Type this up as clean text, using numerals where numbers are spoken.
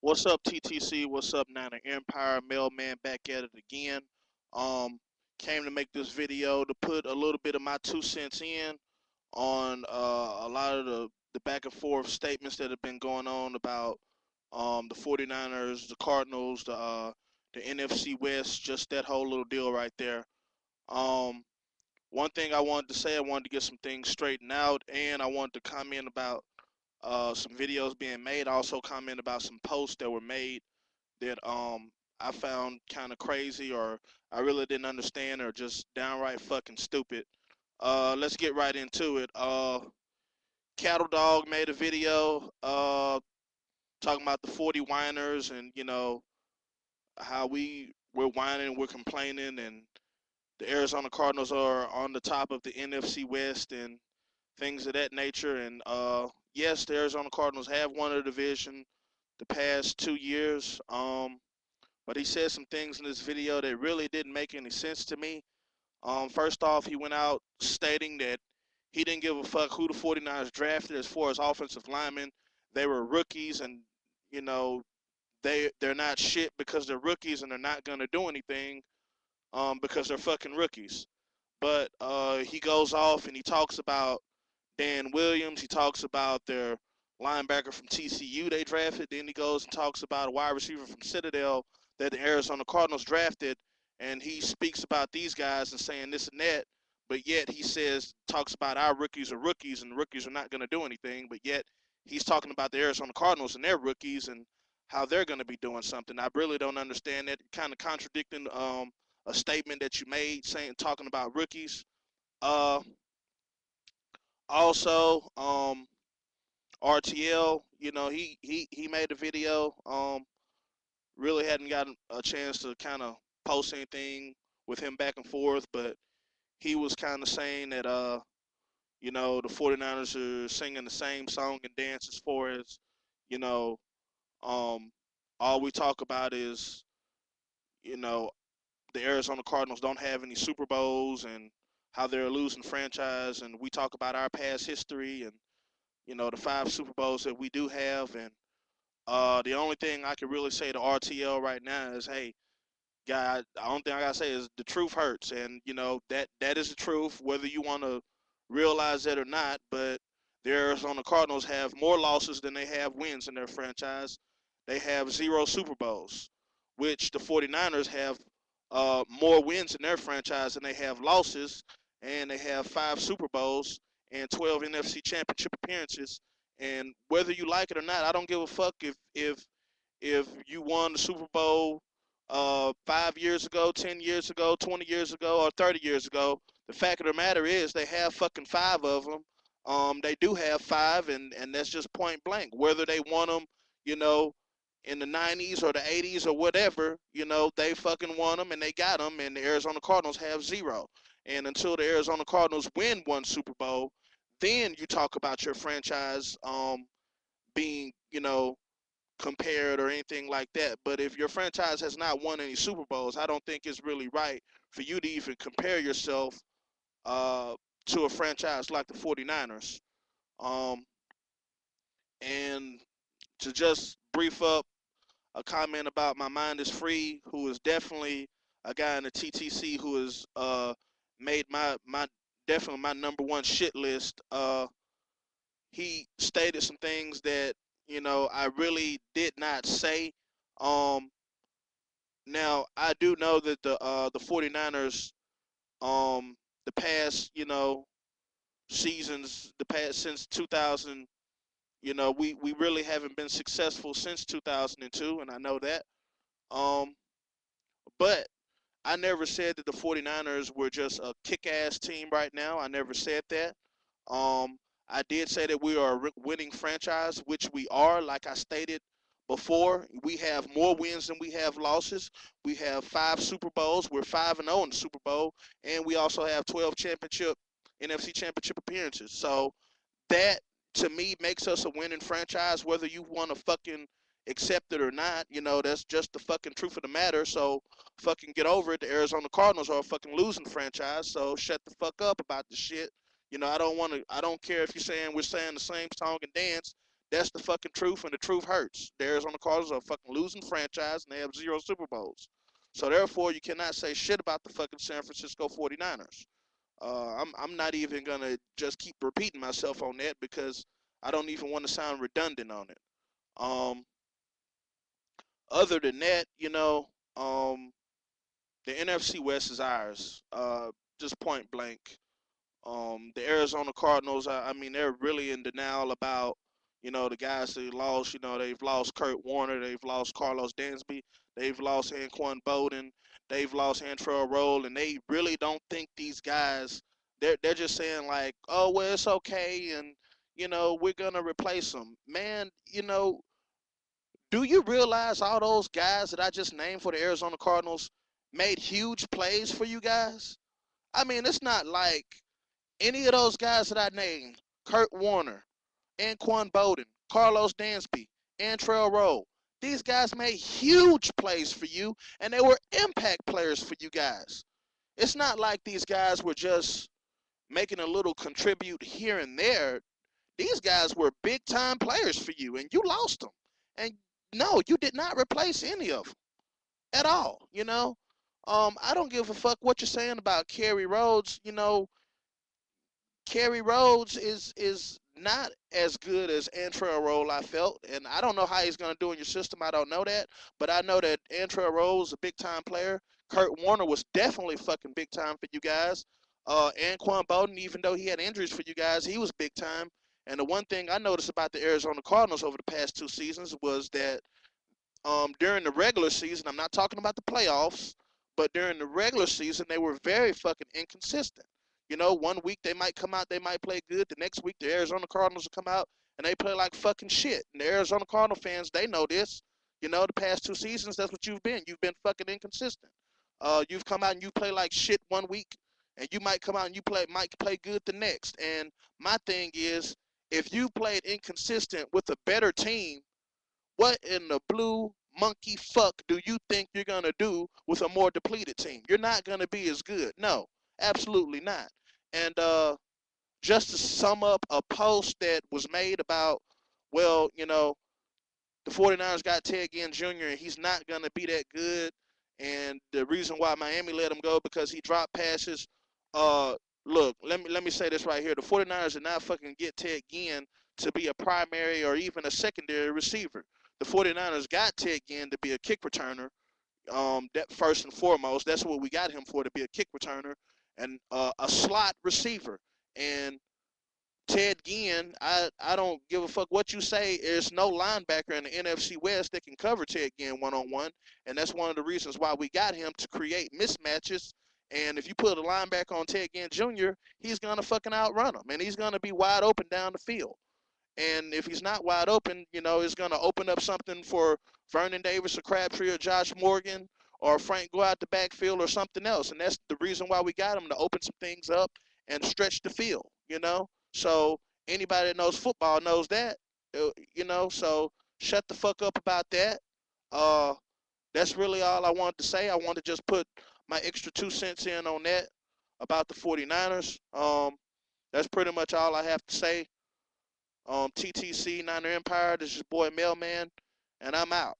What's up, TTC? What's up, Nana Empire? Mailman back at it again. Um, Came to make this video to put a little bit of my 2 cents in on a lot of the back and forth statements that have been going on about the 49ers, the Cardinals, the NFC West, just that whole little deal right there. Um, One thing I wanted to say, I wanted to get some things straightened out, and I wanted to comment about some videos being made. I also comment about some posts that were made that I found kind of crazy, or I really didn't understand, or just downright fucking stupid. Let's get right into it. Cattle Dog made a video talking about the 40 whiners, and how we're whining, we're complaining, and the Arizona Cardinals are on the top of the NFC West and things of that nature. And yes, the Arizona Cardinals have won the division the past 2 years. But he said some things in this video that really didn't make any sense to me. First off, he went out stating that he didn't give a fuck who the 49ers drafted as far as offensive linemen. They were rookies, and you know they're not shit because they're rookies, and they're not gonna do anything because they're fucking rookies. But he goes off and he talks about Dan Williams. He talks about their linebacker from TCU they drafted. Then he goes and talks about a wide receiver from Citadel that the Arizona Cardinals drafted. And he speaks about these guys and saying this and that. But yet he talks about our rookies are rookies and the rookies are not going to do anything. But yet he's talking about the Arizona Cardinals and their rookies and how they're going to be doing something. I really don't understand that. Kind of contradicting a statement that you made saying talking about rookies. Uh, Also, RTL, he made a video. Really hadn't gotten a chance to kind of post anything with him back and forth, but he was kind of saying that the 49ers are singing the same song and dance as far as, you know, um all we talk about is, you know, the Arizona Cardinals don't have any Super Bowls and how they're a losing franchise, and we talk about our past history and the 5 Super Bowls that we do have. And the only thing I can really say to RTL right now is, hey, guy, the only thing I gotta say is the truth hurts, and that is the truth, whether you want to realize that or not. But the Arizona Cardinals have more losses than they have wins in their franchise. They have 0 Super Bowls, which the 49ers have more wins in their franchise than they have losses, and they have 5 Super Bowls and 12 NFC Championship appearances. And whether you like it or not, I don't give a fuck if you won the Super Bowl 5 years ago, 10 years ago, 20 years ago, or 30 years ago. The fact of the matter is they have fucking 5 of them. They do have five, and that's just point blank. Whether they won them, you know, in the 90s or the 80s or whatever, they fucking won them and they got them. And the Arizona Cardinals have 0. And until the Arizona Cardinals win one Super Bowl, then you talk about your franchise being, compared or anything like that. But if your franchise has not won any Super Bowls, I don't think it's really right for you to even compare yourself uh, to a franchise like the 49ers. Um, and to just brief up a comment about my mind is free, who is definitely a guy in the TTC who has made my definitely my number one shit list. He stated some things that I really did not say. Um, Now I do know that the 49ers the past seasons, the past since 2000, we really haven't been successful since 2002, and I know that. Um but I never said that the 49ers were just a kick-ass team right now. I never said that. Um, I did say that we are a winning franchise, which we are. Like I stated before, we have more wins than we have losses. We have 5 Super Bowls. We're 5-0 in the Super Bowl, and we also have 12 NFC Championship appearances. So that to me makes us a winning franchise, whether you want to fucking accept it or not. That's just the fucking truth of the matter. So fucking get over it. The Arizona Cardinals are a fucking losing franchise, so shut the fuck up about the shit. I don't care if you're saying we're saying the same song and dance. That's the fucking truth, and the truth hurts. The Arizona Cardinals are a fucking losing franchise, and they have 0 Super Bowls. So therefore, you cannot say shit about the fucking San Francisco 49ers. I'm not even gonna just keep repeating myself on that because I don't even want to sound redundant on it. Um, Other than that, the NFC West is ours. Just point blank. The Arizona Cardinals, I mean, they're really in denial about, the guys they lost. They've lost Kurt Warner, they've lost Carlos Dansby, they've lost Anquan Bolden, they've lost Antrell Roll, and they really don't think these guys. They're just saying like, oh well, it's okay, and we're gonna replace them. Man, do you realize all those guys that I just named for the Arizona Cardinals made huge plays for you guys? I mean, it's not like any of those guys that I named, Kurt Warner, Anquan Bolden, Carlos Dansby, Antrell Roll, these guys made huge plays for you, and they were impact players for you guys. It's not like these guys were just making a little contribute here and there. These guys were big time players for you, and you lost them. And no, you did not replace any of them at all. I don't give a fuck what you're saying about Kerry Rhodes. Kerry Rhodes is not as good as Antrell Roll, I felt, and I don't know how he's going to do in your system. I don't know that, but I know that Antrell Roll is a big time player. Kurt Warner was definitely fucking big time for you guys. Anquan Bolden, even though he had injuries for you guys, he was big time. And the one thing I noticed about the Arizona Cardinals over the past 2 seasons was that during the regular season, I'm not talking about the playoffs, but during the regular season, they were very fucking inconsistent. One week they might come out, they might play good. The next week, the Arizona Cardinals will come out and they play like fucking shit. And the Arizona Cardinal fans, they know this. The past 2 seasons, that's what you've been. You've been fucking inconsistent. You've come out and you play like shit one week, and you might come out and might play good the next. And my thing is, if you played inconsistent with a better team, what in the blue monkey fuck do you think you're going to do with a more depleted team? You're not going to be as good. No, absolutely not. And just to sum up a post that was made about, well, the 49ers got Ted Ginn Jr. and he's not going to be that good. And the reason why Miami let him go because he dropped passes. Uh, Look, let me say this right here. The 49ers did not fucking get Ted Ginn to be a primary or even a secondary receiver. The 49ers got Ted Ginn to be a kick returner. That first and foremost, that's what we got him for, to be a kick returner and a slot receiver. And Ted Ginn, I don't give a fuck what you say. There's no linebacker in the NFC West that can cover Ted Ginn one-on-one, and that's one of the reasons why we got him to create mismatches. And if you put a linebacker on Ted Ginn Jr., he's gonna fucking outrun him, and he's gonna be wide open down the field. And if he's not wide open, it's going to open up something for Vernon Davis or Crabtree or Josh Morgan or Frank go out the backfield or something else. And that's the reason why we got him, to open some things up and stretch the field. So anybody that knows football knows that. So shut the fuck up about that. Uh, that's really all I wanted to say. I wanted to just put my extra 2 cents in on that about the 49ers. That's pretty much all I have to say. TTC Niner Empire. This is your boy Mailman, and I'm out.